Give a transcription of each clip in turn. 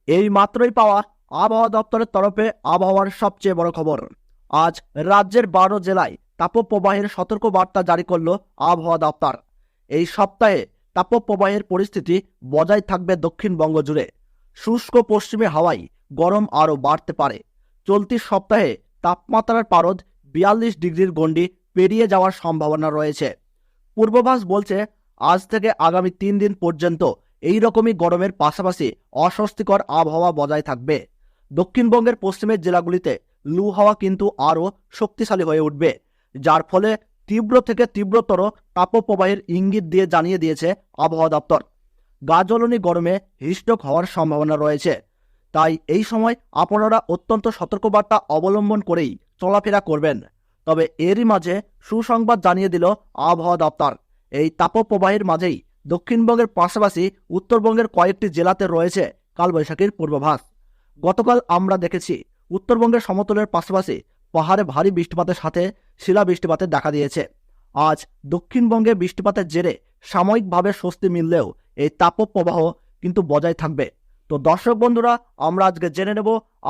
এই মাত্রই পাওয়া আবহাওয়া দপ্তরের তরফে আবহাওয়ার সবচেয়ে বড় খবর। আজ রাজ্যের 12 জেলায় তাপপ্রবাহের সতর্ক বার্তা জারি করল আবহাওয়া দপ্তর। এই সপ্তাহে তাপপ্রবাহের পরিস্থিতি বজায় থাকবে দক্ষিণবঙ্গ জুড়ে। শুষ্ক পশ্চিমী হাওয়ায় গরম আরও বাড়তে পারে। চলতি সপ্তাহে তাপমাত্রার পারদ 42 ডিগ্রির গণ্ডি পেরিয়ে যাওয়ার সম্ভাবনা রয়েছে। পূর্বাভাস বলছে আজ থেকে আগামী 3 দিন পর্যন্ত এই রকমই গরমের পাশাপাশি অস্বস্তিকর আবহাওয়া বজায় থাকবে। দক্ষিণবঙ্গের পশ্চিমের জেলাগুলিতে লু হাওয়া কিন্তু আরও শক্তিশালী হয়ে উঠবে, যার ফলে তীব্র থেকে তীব্রতর তাপপ্রবাহের ইঙ্গিত দিয়ে জানিয়ে দিয়েছে আবহাওয়া দপ্তর। গাজলনি গরমে হিটস্ট্রোক হওয়ার সম্ভাবনা রয়েছে, তাই এই সময় আপনারা অত্যন্ত সতর্কবার্তা অবলম্বন করেই চলাফেরা করবেন। তবে এরই মাঝে সুসংবাদ জানিয়ে দিল আবহাওয়া দপ্তর। এই তাপপ্রবাহের মাঝেই দক্ষিণবঙ্গের পাশাপাশি উত্তরবঙ্গের কয়েকটি জেলাতে রয়েছে কালবৈশাখীর পূর্বাভাস। গতকাল আমরা দেখেছি উত্তরবঙ্গের সমতলের পাশাপাশি পাহাড়ে ভারী বৃষ্টিপাতের সাথে শিলা বৃষ্টিপাতের দেখা দিয়েছে। আজ দক্ষিণবঙ্গে বৃষ্টিপাতের জেরে সাময়িকভাবে স্বস্তি মিললেও এই তাপপ্রবাহ কিন্তু বজায় থাকবে। তো দর্শক বন্ধুরা, আমরা আজকে জেনে নেব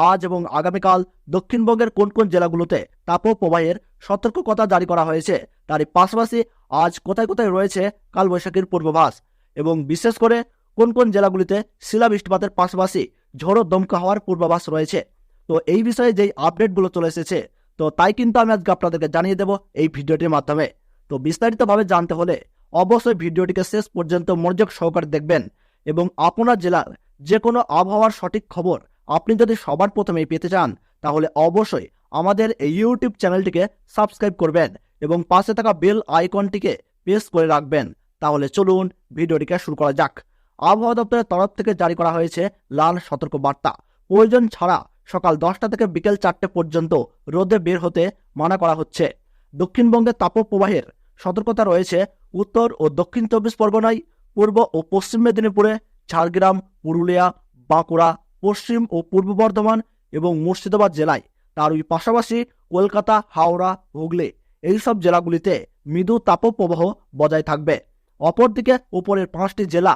আজ এবং আগামীকাল দক্ষিণবঙ্গের কোন কোন জেলাগুলোতে তাপপ্রবাহের সতর্কতা জারি করা হয়েছে, তারই পাশাপাশি আজ কোথায় কোথায় রয়েছে কালবৈশাখীর পূর্বাভাস, এবং বিশেষ করে কোন কোন জেলাগুলিতে শিলা বৃষ্টিপাতের পাশাপাশি ঝড়ো দমকা হওয়ার পূর্বাভাস রয়েছে। তো এই বিষয়ে যেই আপডেটগুলো চলে এসেছে, তো তাই কিন্তু আমি আজকে আপনাদেরকে জানিয়ে দেব এই ভিডিওটির মাধ্যমে। তো বিস্তারিতভাবে জানতে হলে অবশ্যই ভিডিওটিকে শেষ পর্যন্ত মনোযোগ সহকারে দেখবেন, এবং আপনার জেলার যে কোনো আবহাওয়ার সঠিক খবর আপনি যদি সবার প্রথমেই পেতে চান, তাহলে অবশ্যই আমাদের এই ইউটিউব চ্যানেলটিকে সাবস্ক্রাইব করবেন এবং পাশে থাকা বেল আইকনটিকে প্রেস করে রাখবেন। তাহলে চলুন ভিডিওটিকে শুরু করা যাক। আবহাওয়া দপ্তরের তরফ থেকে জারি করা হয়েছে লাল সতর্ক বার্তা। প্রয়োজন ছাড়া সকাল 10টা থেকে বিকেল 4টে পর্যন্ত রোদে বের হতে মানা করা হচ্ছে। দক্ষিণবঙ্গের তাপপ্রবাহের সতর্কতা রয়েছে উত্তর ও দক্ষিণ 24 পরগনায়, পূর্ব ও পশ্চিম মেদিনীপুরে, ঝাড়গ্রাম, পুরুলিয়া, বাঁকুড়া, পশ্চিম ও পূর্ব বর্ধমান এবং মুর্শিদাবাদ জেলায়। তারই পাশাপাশি কলকাতা, হাওড়া, হুগলি এইসব জেলাগুলিতে মৃদু তাপপ্রবাহ বজায় থাকবে। অপরদিকে উপরের 5টি জেলা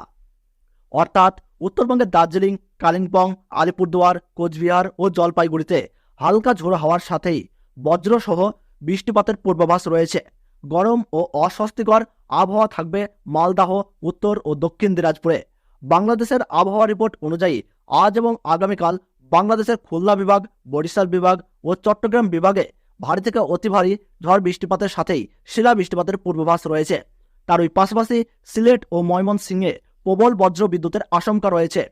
অর্থাৎ উত্তরবঙ্গের দার্জিলিং, কালিম্পং, আলিপুরদুয়ার, কোচবিহার ও জলপাইগুড়িতে হালকা ঝোড়ো হওয়ার সাথেই বজ্রসহ বৃষ্টিপাতের পূর্বাভাস রয়েছে। গরম ও অস্বস্তিকর আবহাওয়া থাকবে মালদাহ, উত্তর ও দক্ষিণ দিনাজপুরে। বাংলাদেশের আবহাওয়া রিপোর্ট অনুযায়ী আজ এবং আগামীকাল বাংলাদেশের খুলনা বিভাগ, বরিশাল বিভাগ ও চট্টগ্রাম বিভাগে ভারী থেকে অতি ভারী ঝড় বৃষ্টিপাতের সাথেই শিলা বৃষ্টিপাতের পূর্বাভাস রয়েছে। তারই পাশাপাশি সিলেট ও ময়মনসিংহে প্রবল বজ্র বিদ্যুতের আশঙ্কা রয়েছে।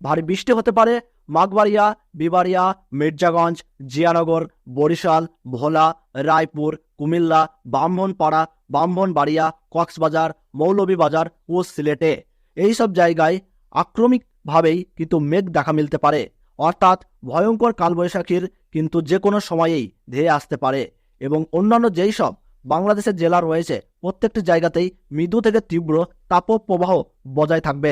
ভারী বৃষ্টি হতে পারে মাগবাড়িয়া, বিবাড়িয়া, মির্জাগঞ্জ, জিয়ানগর, বরিশাল, ভোলা, রায়পুর, কুমিল্লা, ব্রাহ্মণপাড়া, ব্রাহ্মণবাড়িয়া, কক্সবাজার, মৌলভীবাজার ও সিলেটে। এই সব জায়গায় আক্রমিকভাবেই কিন্তু মেঘ দেখা মিলতে পারে, অর্থাৎ ভয়ঙ্কর কালবৈশাখীর কিন্তু যে কোনো সময়েই ধেয়ে আসতে পারে। এবং অন্যান্য যেই সব বাংলাদেশের জেলা রয়েছে প্রত্যেকটি জায়গাতেই মৃদু থেকে তীব্র তাপপ্রবাহ বজায় থাকবে।